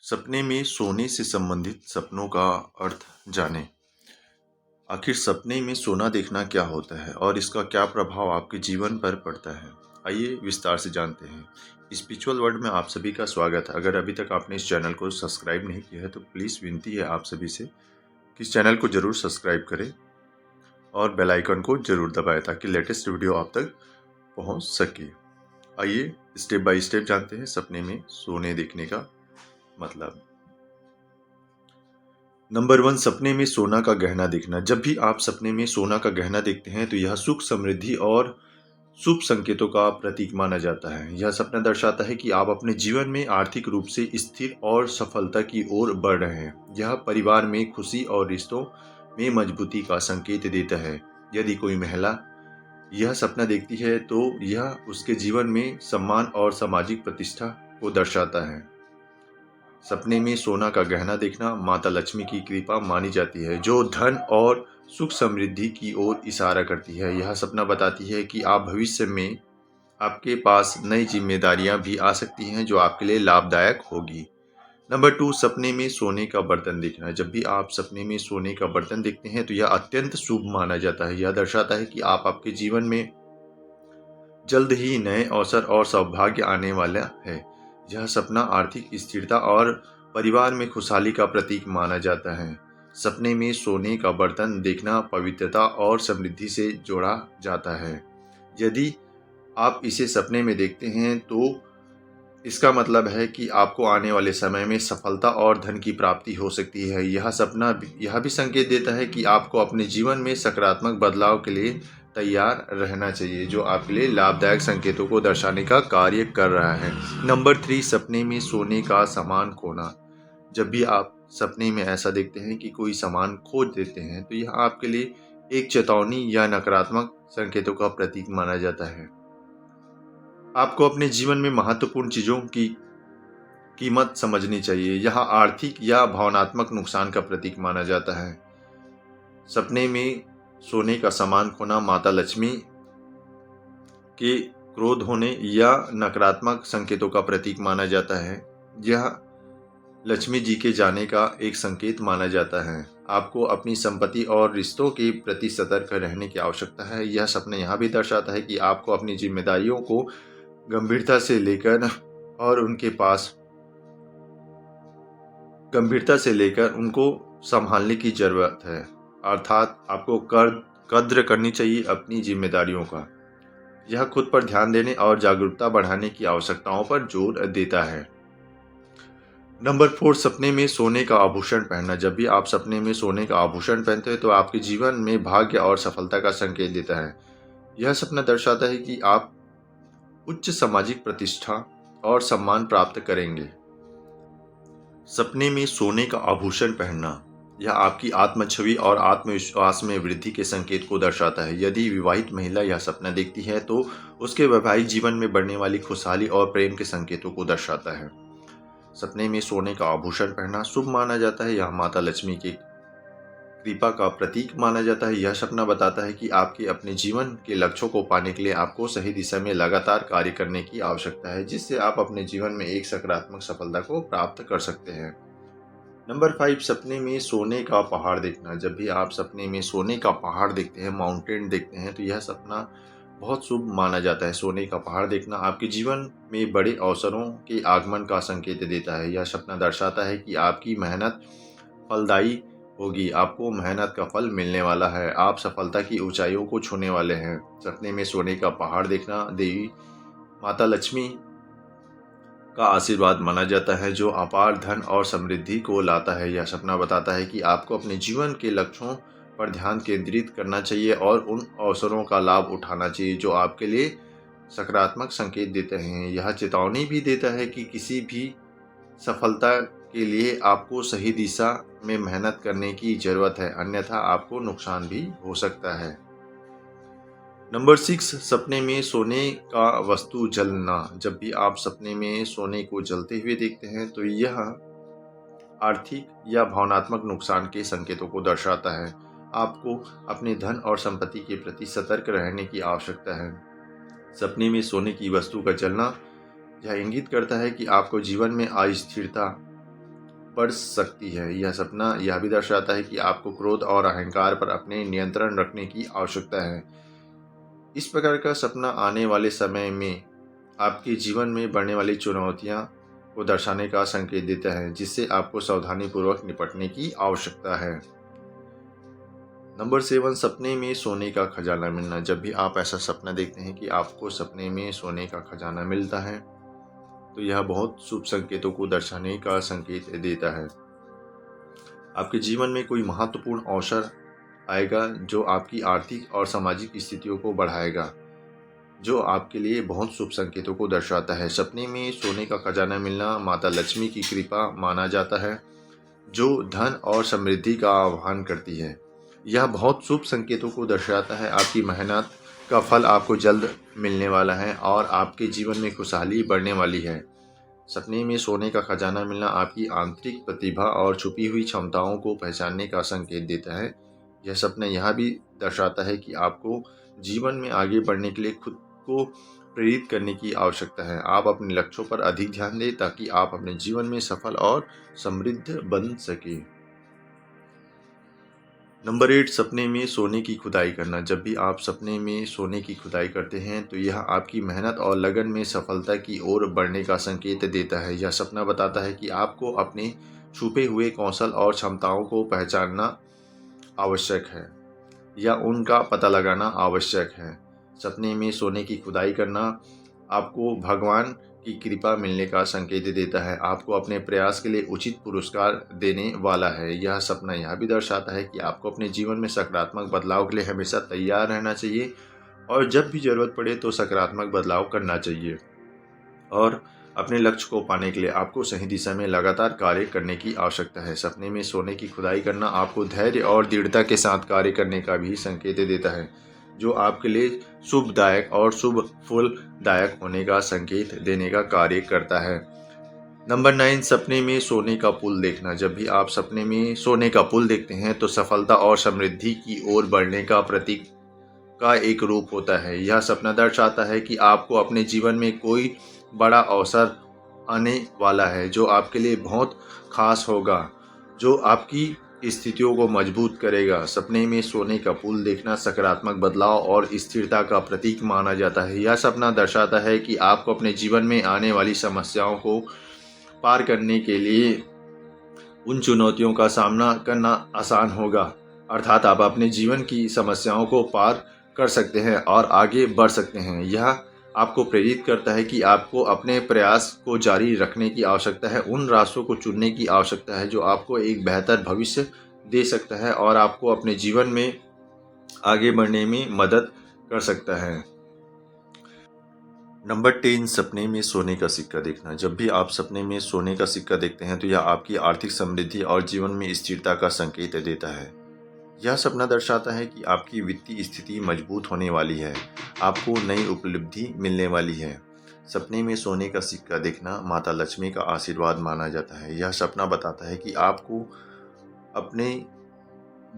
सपने में सोने से संबंधित सपनों का अर्थ जानें। आखिर सपने में सोना देखना क्या होता है और इसका क्या प्रभाव आपके जीवन पर पड़ता है? आइए विस्तार से जानते हैं। स्पिरिचुअल वर्ल्ड में आप सभी का स्वागत है। अगर अभी तक आपने इस चैनल को सब्सक्राइब नहीं किया है तो प्लीज़ विनती है आप सभी से कि इस चैनल को ज़रूर सब्सक्राइब करें और बेल आइकन को ज़रूर दबाएं ताकि लेटेस्ट वीडियो आप तक पहुंच सके। आइए स्टेप बाय स्टेप जानते हैं सपने में सोने देखने का मतलब। नंबर 1, सपने में सोना का गहना देखना। जब भी आप सपने में सोना का गहना देखते हैं तो यह सुख, समृद्धि और शुभ संकेतों का प्रतीक माना जाता है। यह सपना दर्शाता है कि आप अपने जीवन में आर्थिक रूप से स्थिर और सफलता की ओर बढ़ रहे हैं। यह परिवार में खुशी और रिश्तों में मजबूती का संकेत देता है। यदि कोई महिला यह सपना देखती है तो यह उसके जीवन में सम्मान और सामाजिक प्रतिष्ठा को दर्शाता है। सपने में सोना का गहना देखना माता लक्ष्मी की कृपा मानी जाती है, जो धन और सुख समृद्धि की ओर इशारा करती है। यह सपना बताती है कि आप भविष्य में आपके पास नई जिम्मेदारियां भी आ सकती हैं, जो आपके लिए लाभदायक होगी। नंबर 2, सपने में सोने का बर्तन देखना। जब भी आप सपने में सोने का बर्तन देखते हैं तो यह अत्यंत शुभ माना जाता है। यह दर्शाता है कि आप आपके जीवन में जल्द ही नए अवसर और सौभाग्य आने वाला है। यह सपना आर्थिक स्थिरता और परिवार में खुशहाली का प्रतीक माना जाता है। सपने में सोने का बर्तन देखना पवित्रता और समृद्धि से जोड़ा जाता है। यदि आप इसे सपने में देखते हैं तो इसका मतलब है कि आपको आने वाले समय में सफलता और धन की प्राप्ति हो सकती है। यह सपना यह भी संकेत देता है कि आपको अपने जीवन में सकारात्मक बदलाव के लिए तैयार रहना चाहिए, जो आपके लिए लाभदायक संकेतों को दर्शाने का कार्य कर रहा है। नंबर 3, सपने में सोने का सामान खोना। जब भी आप सपने में ऐसा देखते हैं कि कोई सामान खो देते हैं तो यह आपके लिए एक चेतावनी या नकारात्मक संकेतों का प्रतीक माना जाता है। आपको अपने जीवन में महत्वपूर्ण चीज़ों की कीमत समझनी चाहिए। यह आर्थिक या भावनात्मक नुकसान का प्रतीक माना जाता है। सपने में सोने का सामान खोना माता लक्ष्मी के क्रोध होने या नकारात्मक संकेतों का प्रतीक माना जाता है। यह लक्ष्मी जी के जाने का एक संकेत माना जाता है। आपको अपनी संपत्ति और रिश्तों के प्रति सतर्क रहने की आवश्यकता है। यह सपना यह भी दर्शाता है कि आपको अपनी जिम्मेदारियों को गंभीरता से लेकर उनको संभालने की जरूरत है। अर्थात आपको कद्र करनी चाहिए अपनी जिम्मेदारियों का। यह खुद पर ध्यान देने और जागरूकता बढ़ाने की आवश्यकताओं पर जोर देता है। नंबर 4, सपने में सोने का आभूषण पहनना। जब भी आप सपने में सोने का आभूषण पहनते हैं तो आपके जीवन में भाग्य और सफलता का संकेत देता है। यह सपना दर्शाता है कि आप उच्च सामाजिक प्रतिष्ठा और सम्मान प्राप्त करेंगे। सपने में सोने का आभूषण पहनना यह आपकी आत्म छवि और आत्मविश्वास में वृद्धि के संकेत को दर्शाता है। यदि विवाहित महिला यह सपना देखती है तो उसके वैवाहिक जीवन में बढ़ने वाली खुशहाली और प्रेम के संकेतों को दर्शाता है। सपने में सोने का आभूषण पहनना शुभ माना जाता है। यह माता लक्ष्मी की कृपा का प्रतीक माना जाता है। यह सपना बताता है कि आपके अपने जीवन के लक्ष्यों को पाने के लिए आपको सही दिशा में लगातार कार्य करने की आवश्यकता है, जिससे आप अपने जीवन में एक सकारात्मक सफलता को प्राप्त कर सकते हैं। नंबर 5, सपने में सोने का पहाड़ देखना। जब भी आप सपने में सोने का पहाड़ देखते हैं, माउंटेन देखते हैं, तो यह सपना बहुत शुभ माना जाता है। सोने का पहाड़ देखना आपके जीवन में बड़े अवसरों के आगमन का संकेत देता है। यह सपना दर्शाता है कि आपकी मेहनत फलदायी होगी, आपको मेहनत का फल मिलने वाला है, आप सफलता की ऊंचाइयों को छूने वाले हैं। सपने में सोने का पहाड़ देखना देवी माता लक्ष्मी का आशीर्वाद माना जाता है, जो अपार धन और समृद्धि को लाता है। यह सपना बताता है कि आपको अपने जीवन के लक्ष्यों पर ध्यान केंद्रित करना चाहिए और उन अवसरों का लाभ उठाना चाहिए जो आपके लिए सकारात्मक संकेत देते हैं। यह चेतावनी भी देता है कि किसी भी सफलता के लिए आपको सही दिशा में मेहनत करने की जरूरत है, अन्यथा आपको नुकसान भी हो सकता है। नंबर 6, सपने में सोने का वस्तु जलना। जब भी आप सपने में सोने को जलते हुए देखते हैं तो यह आर्थिक या भावनात्मक नुकसान के संकेतों को दर्शाता है। आपको अपने धन और संपत्ति के प्रति सतर्क रहने की आवश्यकता है। सपने में सोने की वस्तु का जलना यह इंगित करता है कि आपको जीवन में अस्थिरता बढ़ सकती है। यह सपना यह भी दर्शाता है कि आपको क्रोध और अहंकार पर अपने नियंत्रण रखने की आवश्यकता है। इस प्रकार का सपना आने वाले समय में आपके जीवन में बढ़ने वाली चुनौतियां को दर्शाने का संकेत देता है, जिससे आपको सावधानीपूर्वक निपटने की आवश्यकता है। नंबर 7, सपने में सोने का खजाना मिलना। जब भी आप ऐसा सपना देखते हैं कि आपको सपने में सोने का खजाना मिलता है, तो यह बहुत शुभ संकेतों को दर्शाने का संकेत देता है। आपके जीवन में कोई महत्वपूर्ण अवसर आएगा जो आपकी आर्थिक और सामाजिक स्थितियों को बढ़ाएगा, जो आपके लिए बहुत शुभ संकेतों को दर्शाता है। सपने में सोने का खजाना मिलना माता लक्ष्मी की कृपा माना जाता है, जो धन और समृद्धि का आह्वान करती है। यह बहुत शुभ संकेतों को दर्शाता है। आपकी मेहनत का फल आपको जल्द मिलने वाला है और आपके जीवन में खुशहाली बढ़ने वाली है। सपने में सोने का खजाना मिलना आपकी आंतरिक प्रतिभा और छुपी हुई क्षमताओं को पहचानने का संकेत देता है। यह सपना यह भी दर्शाता है कि आपको जीवन में आगे बढ़ने के लिए खुद को प्रेरित करने की आवश्यकता है। आप अपने लक्ष्यों पर अधिक ध्यान दें ताकि आप अपने जीवन में सफल और समृद्ध बन सके। नंबर 8, सपने में सोने की खुदाई करना। जब भी आप सपने में सोने की खुदाई करते हैं, तो यह आपकी मेहनत और लगन में सफलता की ओर बढ़ने का संकेत देता है। यह सपना बताता है कि आपको अपने छुपे हुए कौशल और क्षमताओं को पहचानना आवश्यक है या उनका पता लगाना आवश्यक है। सपने में सोने की खुदाई करना आपको भगवान की कृपा मिलने का संकेत देता है। आपको अपने प्रयास के लिए उचित पुरस्कार देने वाला है। यह सपना यह भी दर्शाता है कि आपको अपने जीवन में सकारात्मक बदलाव के लिए हमेशा तैयार रहना चाहिए और जब भी ज़रूरत पड़े तो सकारात्मक बदलाव करना चाहिए। और अपने लक्ष्य को पाने के लिए आपको सही दिशा में लगातार कार्य करने की आवश्यकता है। सपने में सोने की खुदाई करना आपको धैर्य और दृढ़ता के साथ कार्य करने का भी संकेत देता है, जो आपके लिए शुभदायक और शुभ फलदायक होने का संकेत देने का कार्य करता है। नंबर 9, सपने में सोने का पुल देखना। जब भी आप सपने में सोने का पुल देखते हैं, तो सफलता और समृद्धि की ओर बढ़ने का प्रतीक का एक रूप होता है। यह सपना दर्शाता है कि आपको अपने जीवन में कोई बड़ा अवसर आने वाला है, जो आपके लिए बहुत खास होगा, जो आपकी स्थितियों को मजबूत करेगा। सपने में सोने का पुल देखना सकारात्मक बदलाव और स्थिरता का प्रतीक माना जाता है। यह सपना दर्शाता है कि आपको अपने जीवन में आने वाली समस्याओं को पार करने के लिए उन चुनौतियों का सामना करना आसान होगा। अर्थात आप अपने जीवन की समस्याओं को पार कर सकते हैं और आगे बढ़ सकते हैं। यह आपको प्रेरित करता है कि आपको अपने प्रयास को जारी रखने की आवश्यकता है, उन रास्तों को चुनने की आवश्यकता है जो आपको एक बेहतर भविष्य दे सकता है और आपको अपने जीवन में आगे बढ़ने में मदद कर सकता है। नंबर 10, सपने में सोने का सिक्का देखना। जब भी आप सपने में सोने का सिक्का देखते हैं, तो यह आपकी आर्थिक समृद्धि और जीवन में स्थिरता का संकेत देता है। यह सपना दर्शाता है कि आपकी वित्तीय स्थिति मजबूत होने वाली है, आपको नई उपलब्धि मिलने वाली है। सपने में सोने का सिक्का देखना माता लक्ष्मी का आशीर्वाद माना जाता है। यह सपना बताता है कि आपको अपने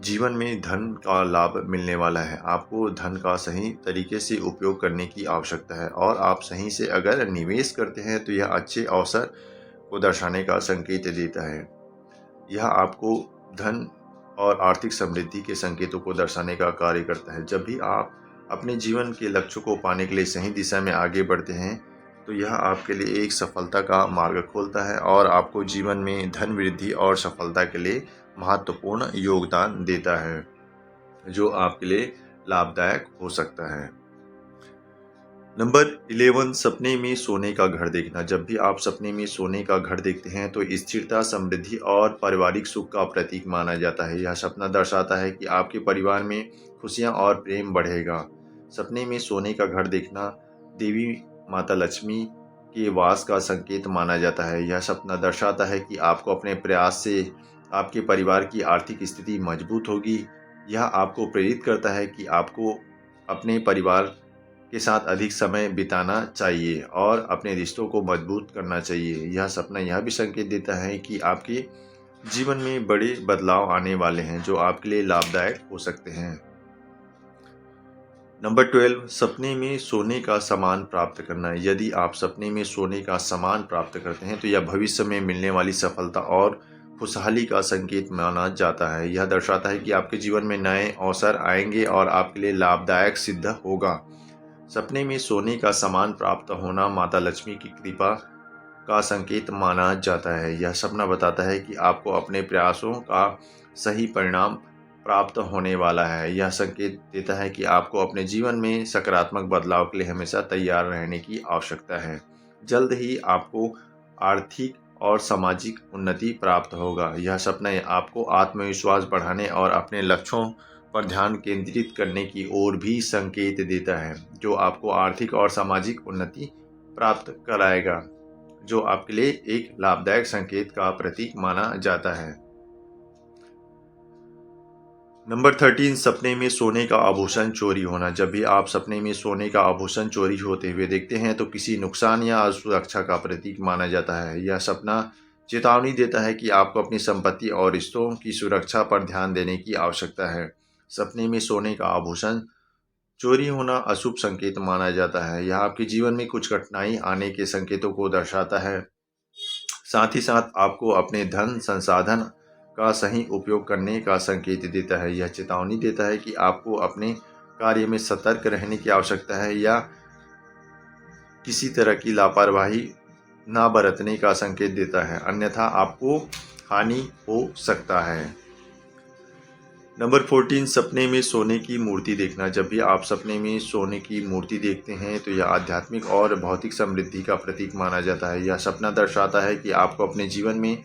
जीवन में धन का लाभ मिलने वाला है। आपको धन का सही तरीके से उपयोग करने की आवश्यकता है और आप सही से अगर निवेश करते हैं, तो यह अच्छे अवसर को दर्शाने का संकेत देता है। यह आपको धन और आर्थिक समृद्धि के संकेतों को दर्शाने का कार्य करता है। जब भी आप अपने जीवन के लक्ष्य को पाने के लिए सही दिशा में आगे बढ़ते हैं, तो यह आपके लिए एक सफलता का मार्ग खोलता है और आपको जीवन में धन वृद्धि और सफलता के लिए महत्वपूर्ण योगदान देता है, जो आपके लिए लाभदायक हो सकता है। नंबर 11, सपने में सोने का घर देखना। जब भी आप सपने में सोने का घर देखते हैं, तो स्थिरता, समृद्धि और पारिवारिक सुख का प्रतीक माना जाता है। यह सपना दर्शाता है कि आपके परिवार में खुशियां और प्रेम बढ़ेगा। सपने में सोने का घर देखना देवी माता लक्ष्मी के वास का संकेत माना जाता है। यह सपना दर्शाता है कि आपको अपने प्रयास से आपके परिवार की आर्थिक स्थिति मजबूत होगी। यह आपको प्रेरित करता है कि आपको अपने परिवार के साथ अधिक समय बिताना चाहिए और अपने रिश्तों को मजबूत करना चाहिए। यह सपना यह भी संकेत देता है कि आपके जीवन में बड़े बदलाव आने वाले हैं, जो आपके लिए लाभदायक हो सकते हैं। नंबर 12, सपने में सोने का सामान प्राप्त करना। यदि आप सपने में सोने का सामान प्राप्त करते हैं, तो यह भविष्य में मिलने वाली सफलता और खुशहाली का संकेत माना जाता है। यह दर्शाता है कि आपके जीवन में नए अवसर आएंगे और आपके लिए लाभदायक सिद्ध होगा। सपने में सोने का सामान प्राप्त होना माता लक्ष्मी की कृपा का संकेत माना जाता है। यह सपना बताता है कि आपको अपने प्रयासों का सही परिणाम प्राप्त होने वाला है। यह संकेत देता है कि आपको अपने जीवन में सकारात्मक बदलाव के लिए हमेशा तैयार रहने की आवश्यकता है। जल्द ही आपको आर्थिक और सामाजिक उन्नति प्राप्त होगा। यह सपना आपको आत्मविश्वास बढ़ाने और अपने लक्ष्यों पर ध्यान केंद्रित करने की ओर भी संकेत देता है, जो आपको आर्थिक और सामाजिक उन्नति प्राप्त कराएगा, जो आपके लिए एक लाभदायक संकेत का प्रतीक माना जाता है। नंबर 13, सपने में सोने का आभूषण चोरी होना। जब भी आप सपने में सोने का आभूषण चोरी होते हुए देखते हैं तो किसी नुकसान या असुरक्षा का प्रतीक माना जाता है। यह सपना चेतावनी देता है कि आपको अपनी संपत्ति और रिश्तों की सुरक्षा पर ध्यान देने की आवश्यकता है। सपने में सोने का आभूषण चोरी होना अशुभ संकेत माना जाता है। यह आपके जीवन में कुछ कठिनाई आने के संकेतों को दर्शाता है। साथ ही साथ आपको अपने धन संसाधन का सही उपयोग करने का संकेत देता है। यह चेतावनी देता है कि आपको अपने कार्य में सतर्क रहने की आवश्यकता है या किसी तरह की लापरवाही ना बरतने का संकेत देता है, अन्यथा आपको हानि हो सकता है। नंबर 14, सपने में सोने की मूर्ति देखना। जब भी आप सपने में सोने की मूर्ति देखते हैं तो यह आध्यात्मिक और भौतिक समृद्धि का प्रतीक माना जाता है। यह सपना दर्शाता है कि आपको अपने जीवन में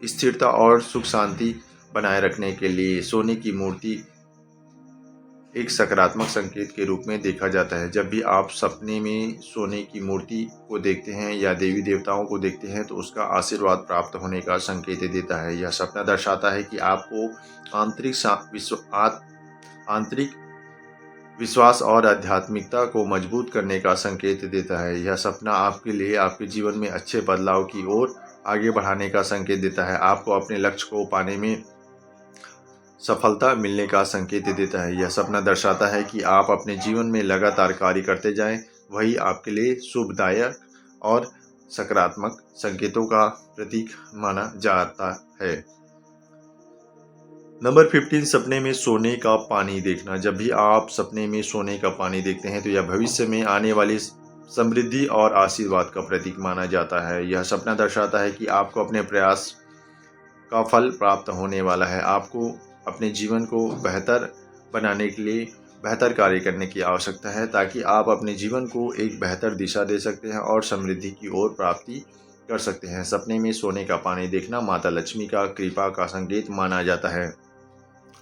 स्थिरता और सुख शांति बनाए रखने के लिए सोने की मूर्ति एक सकारात्मक संकेत के रूप में देखा जाता है। जब भी आप सपने में सोने की मूर्ति को देखते हैं या देवी देवताओं को देखते हैं तो उसका आशीर्वाद प्राप्त होने का संकेत देता है। यह सपना दर्शाता है कि आपको आंतरिक विश्वास और आध्यात्मिकता को मजबूत करने का संकेत देता है। यह सपना आपके लिए आपके जीवन में अच्छे बदलाव की ओर आगे बढ़ाने का संकेत देता है। आपको अपने लक्ष्य को पाने में सफलता मिलने का संकेत देता है। यह सपना दर्शाता है कि आप अपने जीवन में लगातार कार्य करते जाएं, वही आपके लिए शुभदायक और सकारात्मक संकेतों का प्रतीक माना जाता है। नंबर 15, सपने में सोने का पानी देखना। जब भी आप सपने में सोने का पानी देखते हैं तो यह भविष्य में आने वाली समृद्धि और आशीर्वाद का प्रतीक माना जाता है। यह सपना दर्शाता है कि आपको अपने प्रयास का फल प्राप्त होने वाला है। आपको अपने जीवन को बेहतर बनाने के लिए बेहतर कार्य करने की आवश्यकता है, ताकि आप अपने जीवन को एक बेहतर दिशा दे सकते हैं और समृद्धि की ओर प्राप्ति कर सकते हैं। सपने में सोने का पानी देखना माता लक्ष्मी का कृपा का संकेत माना जाता है।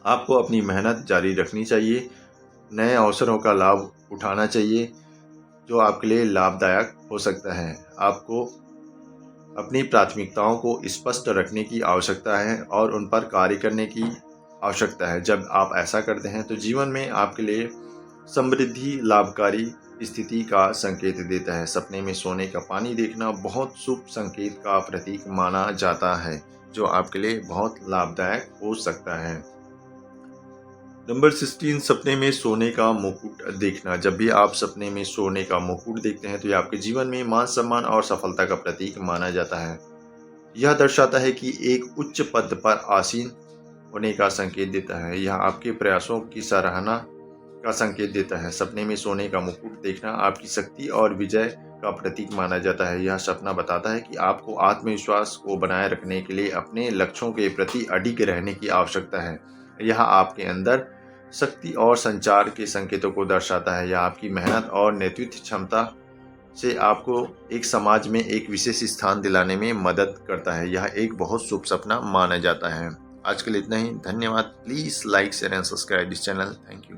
आपको अपनी मेहनत जारी रखनी चाहिए, नए अवसरों का लाभ उठाना चाहिए जो आपके लिए लाभदायक हो सकता है। आपको अपनी प्राथमिकताओं को स्पष्ट रखने की आवश्यकता है और उन पर कार्य करने की आवश्यकता है। जब आप ऐसा करते हैं तो जीवन में आपके लिए समृद्धि लाभकारी स्थिति का संकेत देता है। सपने में सोने का पानी देखना बहुत शुभ संकेत का प्रतीक माना जाता है, जो आपके लिए बहुत लाभदायक हो सकता है। नंबर 16, सपने में सोने का मुकुट देखना। जब भी आप सपने में सोने का मुकुट देखते हैं तो यह आपके जीवन में मान सम्मान और सफलता का प्रतीक माना जाता है। यह दर्शाता है कि एक उच्च पद पर आसीन होने का संकेत देता है। यह आपके प्रयासों की सराहना का संकेत देता है। सपने में सोने का मुकुट देखना आपकी शक्ति और विजय का प्रतीक माना जाता है। यह सपना बताता है कि आपको आत्मविश्वास को बनाए रखने के लिए अपने लक्ष्यों के प्रति अडिग रहने की आवश्यकता है। यह आपके अंदर शक्ति और संचार के संकेतों को दर्शाता है। यह आपकी मेहनत और नेतृत्व क्षमता से आपको एक समाज में एक विशेष स्थान दिलाने में मदद करता है। यह एक बहुत शुभ सपना माना जाता है। आज के लिए इतना ही। धन्यवाद। Please like share and subscribe this channel. Thank you.